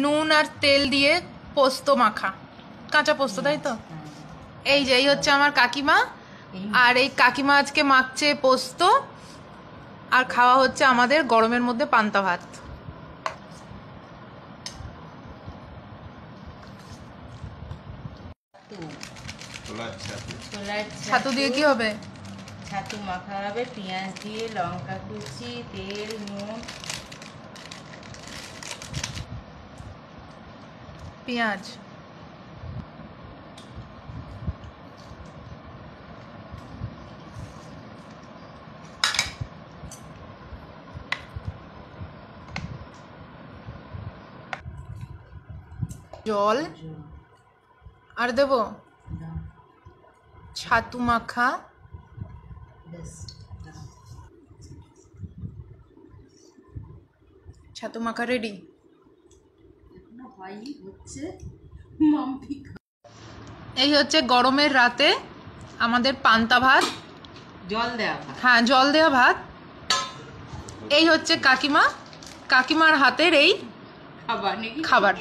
নুন আর তেল দিয়ে পোস্ত মাখা, কাঁচা পোস্ত, তাই তো? এই যে এই হচ্ছে আমার কাকিমা, আর এই কাকিমা আজকে মাখছে পোস্ত, আর খাওয়া হচ্ছে আমাদের গরমের মধ্যে পান্তা ভাত। ছাতু দিয়ে কি হবে? ছাতু মাখা হবে পেঁয়াজ দিয়ে, লঙ্কা কুচি, তেল, নুন, পেঁয়াজ। জল আর দেব ছাতু মাখা। ছাতু মাখা রেডি। এই হচ্ছে গরমের রাতে আমাদের পান্তা ভাত, জল দেওয়া ভাত। হ্যাঁ, জল দেওয়া ভাত। এই হচ্ছে কাকিমা, কাকিমার হাতের এই খাবার খাবার।